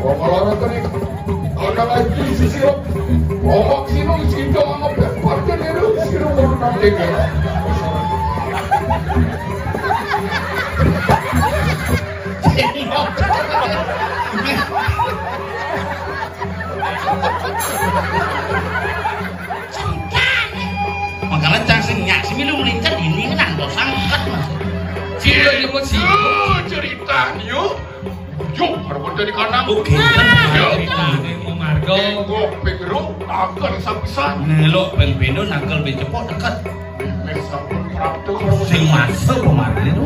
Orang-orang kene ana lagi sisiro. Omong sino sido ana parke niru siro nang dene. Makanya cang sing nyak sing lu melincet ini kan ando sangkat Mas. Cia nyebut sih cerita yo. Yo, harus dari kanan. Oke. Cerita ning Margo. Go pegro akan sapisan. Nelo pempeno nakal becepok dekat. Sing masuk kemarin itu.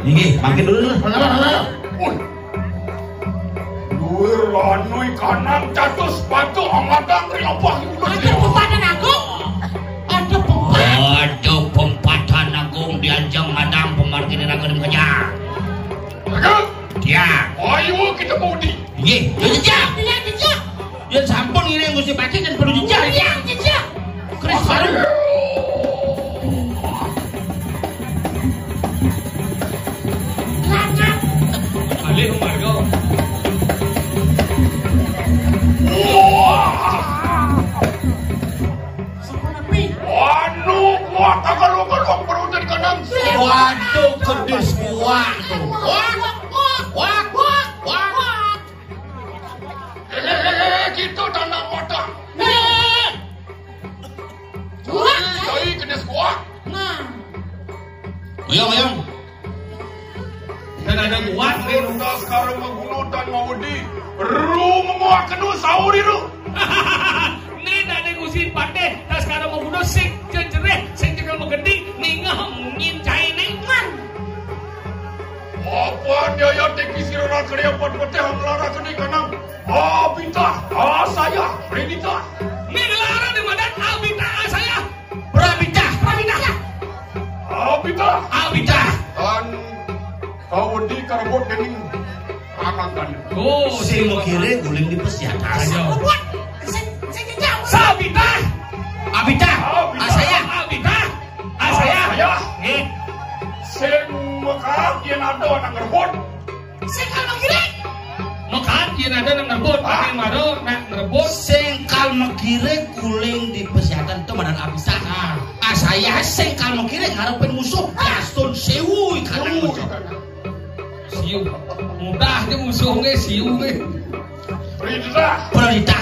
Nggih, makin dulu. Luwir lanui kanan catus batu amadang riobah. Ada pempatan agung. Ada pempatan. Ada pempatan agung diajang madang pemarkir ragadem kenyang. Ya. Ayo kita mudi. Nggih, yo jejak. Iya, jejak. Yen sampun ngene Gusti Pakcik dan perlu jejak. Iya, jejak. Kris baru. Langat. Alih Margo. Sekolah Anu kuat kalau perlu dari kanan. Waduh, kedis kuat tuh. Wak. Kita tanah modal. Kuat. Jadi kedis kuat. Nah. Oyong. Dan ada kuat nih udah sekarang menggunung dan mawudi. Ru memuat kedua sahur itu. Ini ada Gusti Pakcik, tas sekarang menggunung sing jejereh, sing jegal menggedi, ningah mungin cai nengan. Apa dia yang dikisir orang kerja putih hamlara kini kanang. Abita, saya, Renita. Ini gelara di mana? Abita saya. Prabita. Abita. Dan kau di karbot dening anangan. Oh, Si mau kira guling di pesiatas. ayo. Kuat. Saya jejak. Sabita. Abita. Saya. Abita. Saya. Eh, sen maka yang ada orang karbot. Saya kalau kira. Makan yen ada nang ngebut, tapi maro nak ngebut. Sengkal mekire guling di pesiatan itu madan abisa. Saya sengkal mekire ngarepin musuh Gaston Sewu ikan musuh. Siu. Mudah aja musuhnya siu ge. Renita. Prabita.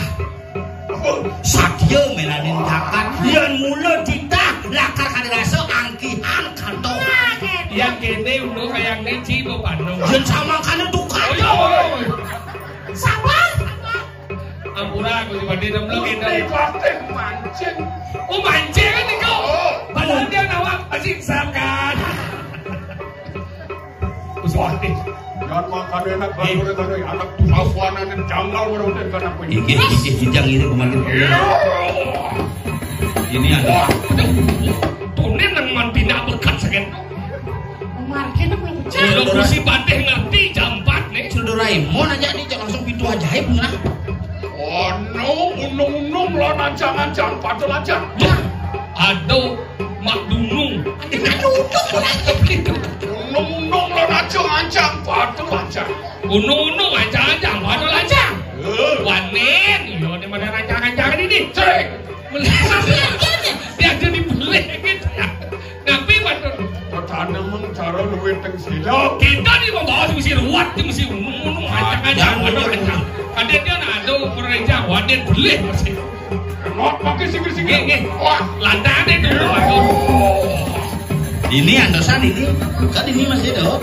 Satya melanin takat yang mula ditah lakar kadirasa angkihan kantong. Yang kene udah kayak neci bopano. Yang sama kana duka. Sabar. Ampura aku di dem lagi Ini pasti mancing. Oh mancing kan nih kau. Padahal dia nawak masih sakan. Uswati. Jangan makan enak banget tadi anak tuafuanan yang janggal berutin karena punya. Iki jijang ini kemarin. Ini ada. Tunen nang mantina berkat sakit. Marketnya punya pecah. Kalau Gusti Pakcik ngerti jam 4 nih. Sudah Doraemon aja nih jangan langsung pintu ajaib nggak? Oh no, unung-unung lo nancang-nancang padahal aja. Aduh, mak dunung. Unung-unung lo nancang-nancang padahal aja. Unung-unung ancang-ancang, padahal ancang. Wanen, yo di mana rancang-rancangan ini? Cek. Dia jadi beli gitu ya. Ngapain betul? Petani cara duit yang silap. Kita nih membawa mesti ruwet, mesti unung-unung ancang-ancang, padahal ancang. Ada dia ada perencang, wanen beli mesti. Not pakai singgir-singgir. Nggih. Wah, Landane dulu aku. Ini andosan ini kan ini masih ada.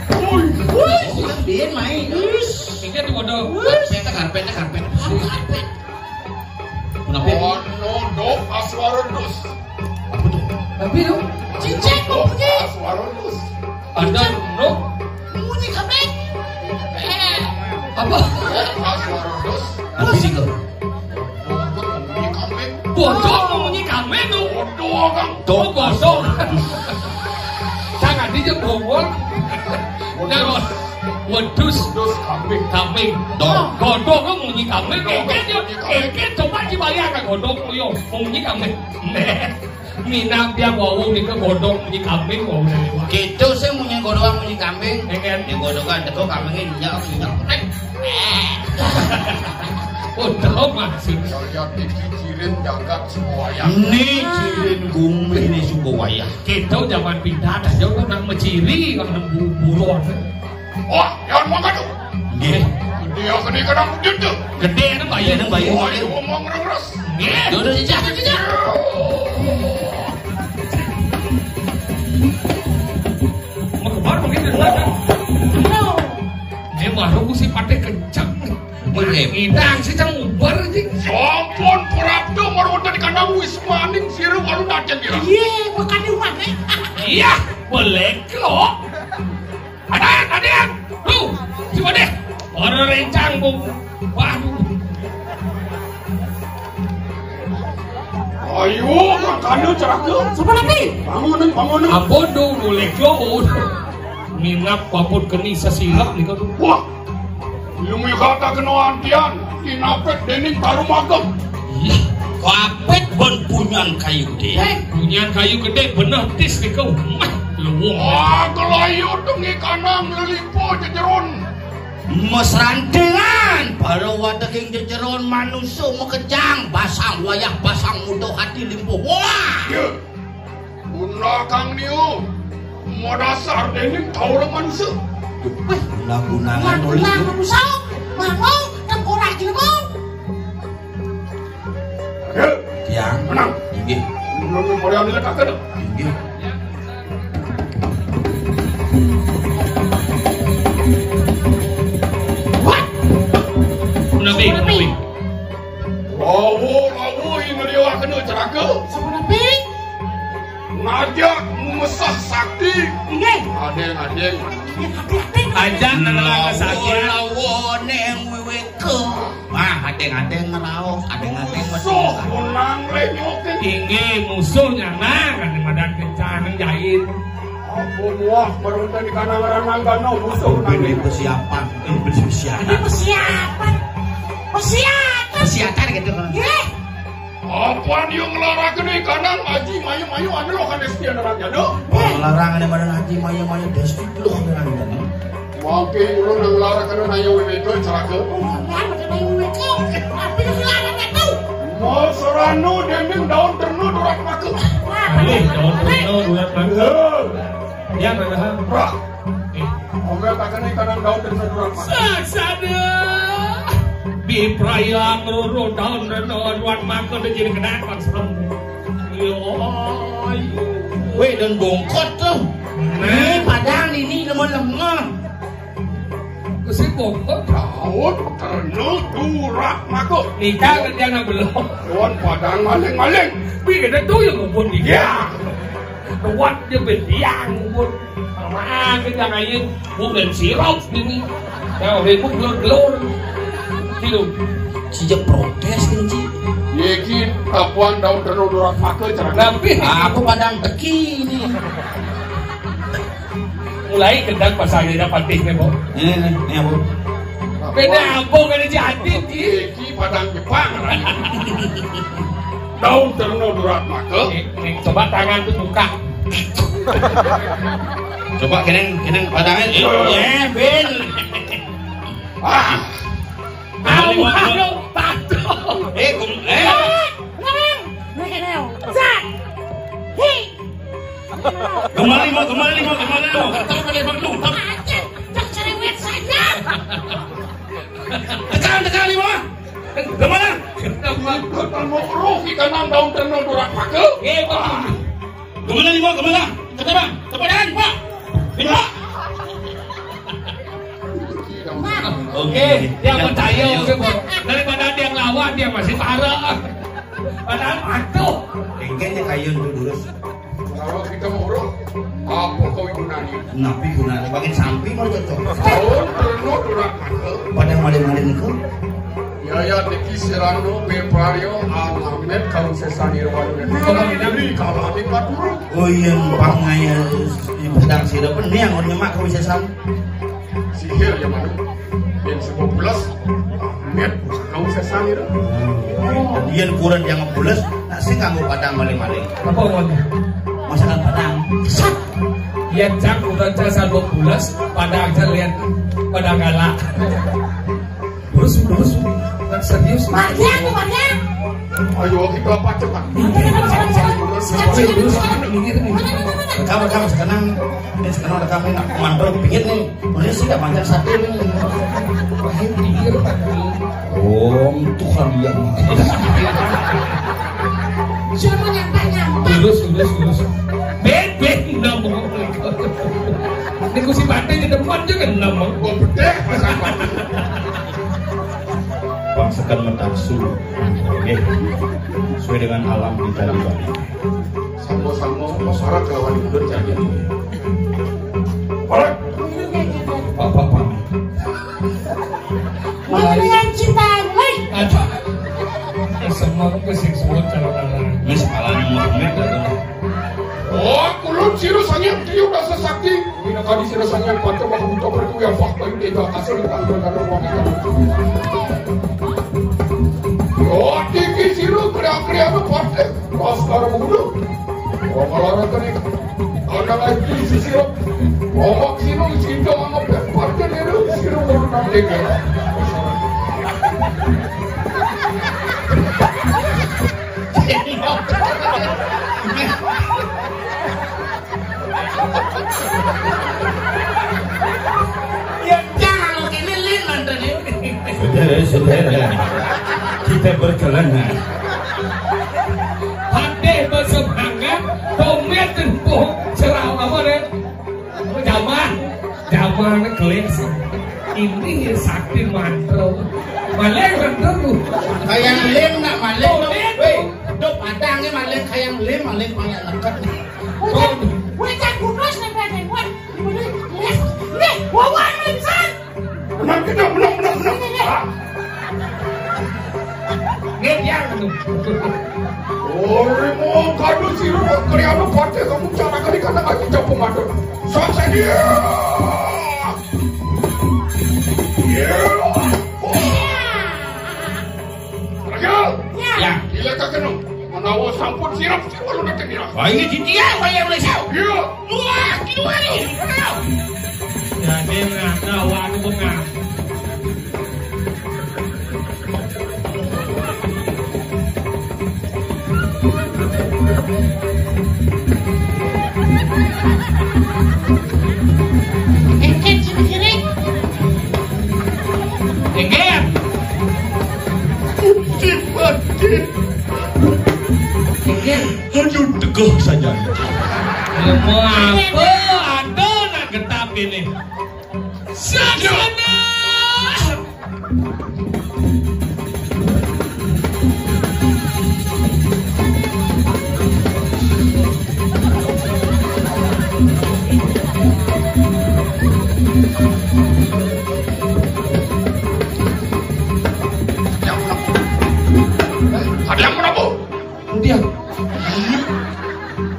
Kan biar main. Ini tuh bodoh. Karpet. Kenapa? oh no, dok aswarundus. Apa tuh? Tapi lu Cicek Dok bunyi. aswarundus. ada lu Bunyi kambing. apa? Aswarundus. Apa sih kau? Bunyi kambing. Bodoh ngomongnya kami tuh. Bodoh kang. Oh bodoh. Jangan dia bongol. Jangan. Wedus Terus kambing. kambing. Godong ngomongnya kambing. Keke coba dibayangkan godong yo ngomongnya kambing. Minang dia bawa nih ke godong ngomongnya kambing mau. Gitu sih punya godongan punya kambing. Dengan Yang godongan itu kambingnya nyak. Udah maksud. Saya pikirin jagat semuanya. Ini cirin gumi ini suku wayah. Kita zaman pindah dah jauh nang menciri nang buruan. Wah, jangan makan tuh. Nggih. Dia gede kadang gitu. Gede nang bayi nang bayi. Wah, itu ngomong ngeres. Nggih. Dodo jejak. Mau kemana begitu saja? Dia baru si pate kencang. Ngidang sih cang ubar aja. Sampun Prabdo marwata di kandang Wismaning siru baru najen dia. Iya, bukan di rumah nih. Iya, boleh kok. Ada. Lu, coba deh. Orang rencang bu. Waduh. Ayo, makannya ceraka. Siapa nanti? Bangunin. Apa dulu leko? Minap papun keni sesilap nih kau. Wah, yung kata kena antian, inapet dening taruh magam. Kapet bon punyan kayu gede. Punyan kayu gede bener tis nih kau. Luwung. Wah, kelayu dengi kanang lelipo jejeron. Mesrandengan baru wateking jejeron manusia mekejang basang wayah basang muda hati limpuh. Wah. Ya, guna kang niu, mau dasar dening taruh manusia. Guna-gunangan nulis. Manusia, mau tengkorak juga. Ya, Yang menang. inggih. Belum mau yang diletakkan. Inggih. Nabi. Lawu ini dia kena ceraka. Siapa nanti? Ngajak mesah sakti. Iya. Adeng. Hati-hati. Ajak nang sakit. Lawo neng weweke. Wah, adeng-adeng ngeraos, adeng-adeng Soh, menang lenyokin. Tinggi musuhnya nah kan madan kencang jahit. Ampun wah, baru tadi kanang ranang musuh Ini nanti. persiapan, ini persiapan. Ini persiapan. Persiapan gitu kan. Iya. Apaan yang ngelarakan nih kanang aji mayu anu lo kan setia nerangnya do. Larangan yang badan haji maya-maya desti loh dengan ini. Makin lo nang ngelarakan nanya itu ceraka. Nah, macam bayi mereka. Tapi lu silakan itu. Mau sorano dendeng daun ternu durak maku. Ya mana? Rah. Omel takkan nih kanang daun ternu durak maku. Sada. Bi prayang roro daun dan ruan makan udah jadi kena paksam. Yo. Weh dan bongkot tuh. Ini padahal ini lemah-lemah. Kasi bongkot. Daun ternu durak maku. Nikah kan dia nggak belum. Tuan padang maling. Bi kita tuh yang ngumpul di Ya. Tuan dia berdiang ngumpul. Sama kita ngayin bukan sirop ini. Kau ribut gelor. Hidup. Sejak protes kan Ci. Yekin tapuan daun ternu durak maku ceraka. Tapi Aku padang teki ini. mulai kendang pasangnya patih nih bo. Ini apa? Beda apa kan jadi ki. Yeki padang Jepang. Daun ternu durak maku. Coba tangan tuh buka. Coba keneng padangnya. Ben. Ah. Halo, patuh. Kembali mau. Tekan lima. Kemana? Kita mau rugi kanang daun ternu durak maku. Kemana? Tepadan, Pak. Lima. Oke, dia percaya oke bo. Daripada dia ngelawan dia masih parah. Padahal patuh. Kayaknya kayun tuh dulu. Kalau kita mau urut, apa kau gunanya? Napi gunanya bagian samping mau cocok. Daun ternu durak maku. Padang malin-malin itu. Yaya teki serano beprario alamet kalau sesani rawalu. Kalau ini kalau ini paturu. Oh iya, pangaya di pedang sida pun ini yang orang nyemak kau bisa sam. Sihir yang mana? Yang 11 met kalau sesani dah. Dan dia kurang yang ngebules, tak sih kamu padang malin-malin. Apa ngomong? Masakan padang. Yang cang udah jasa 12 pada aja lihat pada galak. Terus serius. Maria, aku Maria. Ayo kita pacet kan. Kamu sekarang kami nak mandor pikir nih, boleh sih nggak panjang satu nih. Tuhan yang Siapa nyampe? Lurus. Bet nama. Ini kursi pantai di depan juga nama. Gua bedek pasang. bangsakan menafsu, oke, sesuai dengan alam kita di Bali. Sama-sama masyarakat kawan itu jadi. Alright. Apa? Dengan cinta, woi. Ada. Semua keseksual calon-calon. Ini sekalanya Muhammad atau? Oh, kulun siru sangnya dia udah sesakti. Ini kali siru sangnya pakai waktu kita berdua yang fakta itu tiga kasih di kantor wanita. Oh, tinggi siru kriak-kriak apa pakai? Pas kalau begitu. Oh, kalau orang ini ada lagi siru. Oh, siru cinta sama pakai itu siru baru nanti kan. Ya jangan ini liman tadi. Saudara, kita berkelana. Hati bersemangat, tomat tempuh cerah apa deh? Zaman kelas ini sakti mantra, malek mantra. Kayak lem nak malek. Dok padangnya malek kayak lem malek banyak lekat. Woi, tak kunos nih pada woi. Nih, wawan insan. Menang. Ngediang tu. Oh, kado siru kriak apa pakai kamu cara kali kata lagi jauh pemadu. Selesai dia. Ya. Gila tak kena. Menawa sampun sirap lu nak kira. Wah ini dia saya boleh tahu. Ya. Wah, kilo hari. Ya dia kawan bunga. Engket sini kiri. Engket. Hanya teguh saja. Mau apa? Ada nak getap ini. Sajana. Ada yang menabur. Dia.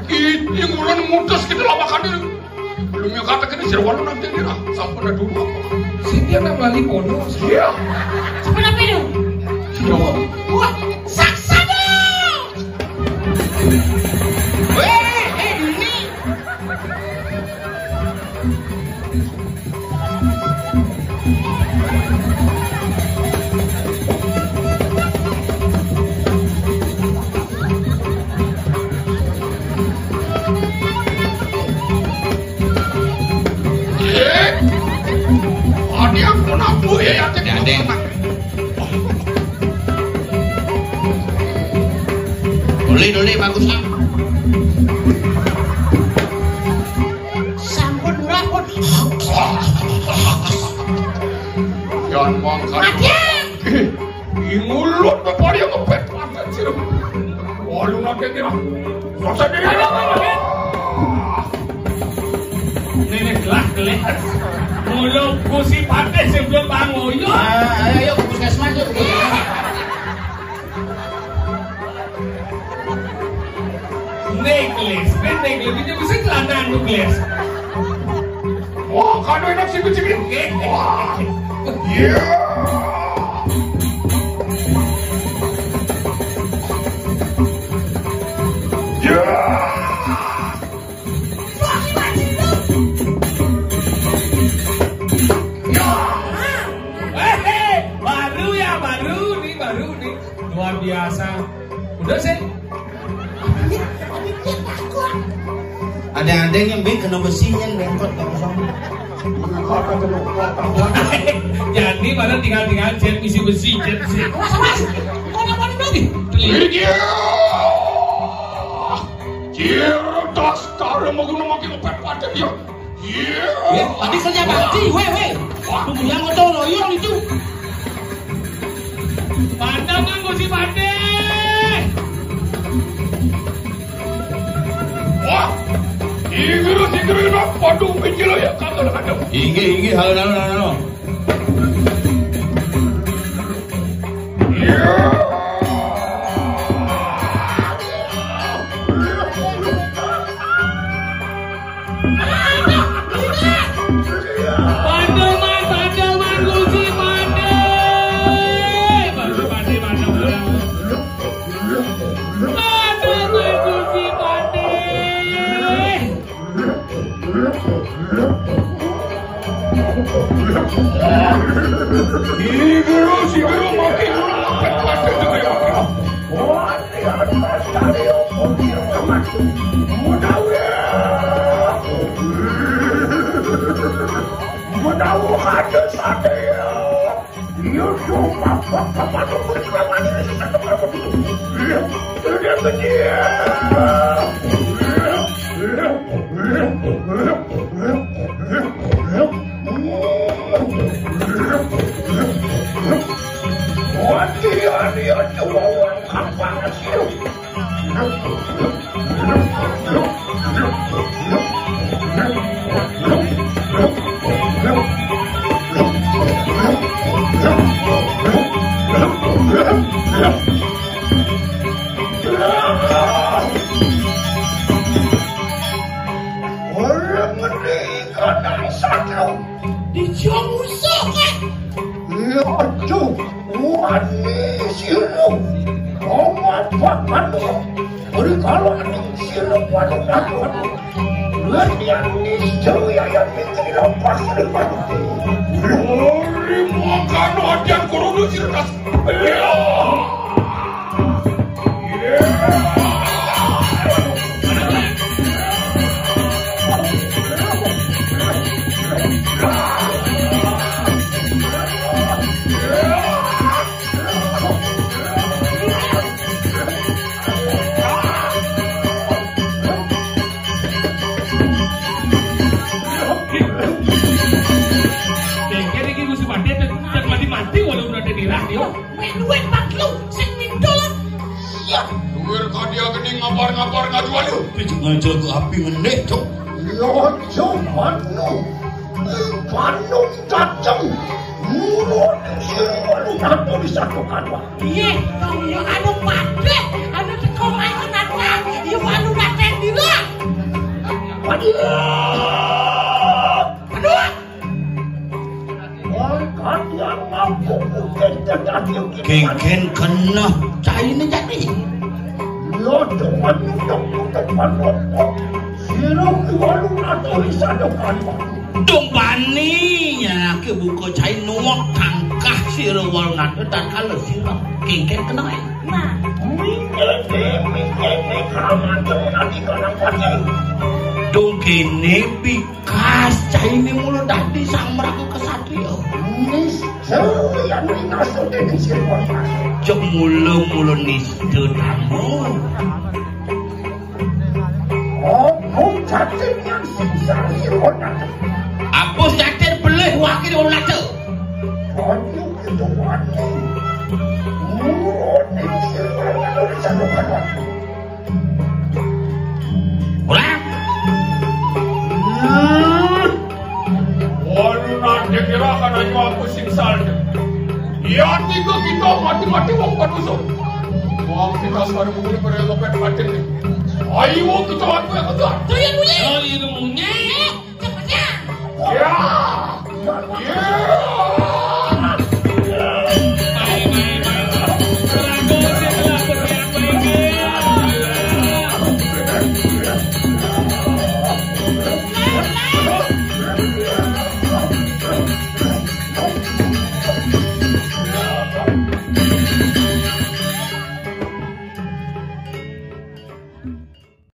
Ini bulan mudas kita lawakan ini. Belum yang kata kini sirwan nanti dia. Sampun ada dulu apa? Si dia nak melalui pondok. Iya. Sebelah biru. Jawab. Wah, saksana. Ini. Ada yang menabur ya yang Ada yang. Doli bagus ah. Sampun rapot. Jangan mangkat. Madia. Ingulut bapak dia ngepet pantat siru. Wah lu nak kira. Selesai dia. Nenek kelas. Mulut kursi pantai sebelum bangun. Yo. Ayo puskesmas yuk. Necklace, dia bisa celana necklace. Wah kado enak sih kucing. Wah. Iya. Baru baru nih. Luar biasa. Udah sih. Ada yang kena besinya bengkot kosong. Jadi pada tinggal jet isi besi jet sih. Awas. Kau ngapain lagi? Cerdas cara makin pada dia. Ya, tadi kerja bakti, weh. Tunggu yang ngotong loyong itu. Pandang kan si Pade. Wah, Igru nak padu pinjil ya kagak ada. Inggi, halo. Igru makin pada juga ya. Wah, Mudahu ada saya. Yusuf apa ngajaga api meneh cok. Lojo Panu datang. Mulut sirwalu nato disatukan wah. Iya, dong yang anu Pade, anu teko main menatang, yang anu datang dila. Aduh. Angkat yang mampu mungkin terjadi. Genggen kena cairnya jadi. Lojo Panu sirau walu nato disatukan wah. Dombani ya kebuka cair nuak tangkah sirwal nato dan kalau sirau genggen kena. Nah, Mingkene kamantung nanti kana pati. Dong kene pikas cairnya mulu dadi sang meraku kesatria. Nis yang minaso dene sirwal. Jok mulu nistu tamu. Oh, catir yang siksa sirwal. Apus catir beleh wakil orang nato. Aduh itu wani. Mulut sirwal nato disatukan wah. Ulang. Waduh nanti kira akan ayo aku siksalnya. Ya tiga kita mati-mati wong patusuk. Wong kita sekarang mungkin berelopet mati nih. Ayo kita aku yang kejar. tuyul bunyi. Oh, ilmunya. Cepatnya. Ya. Ya.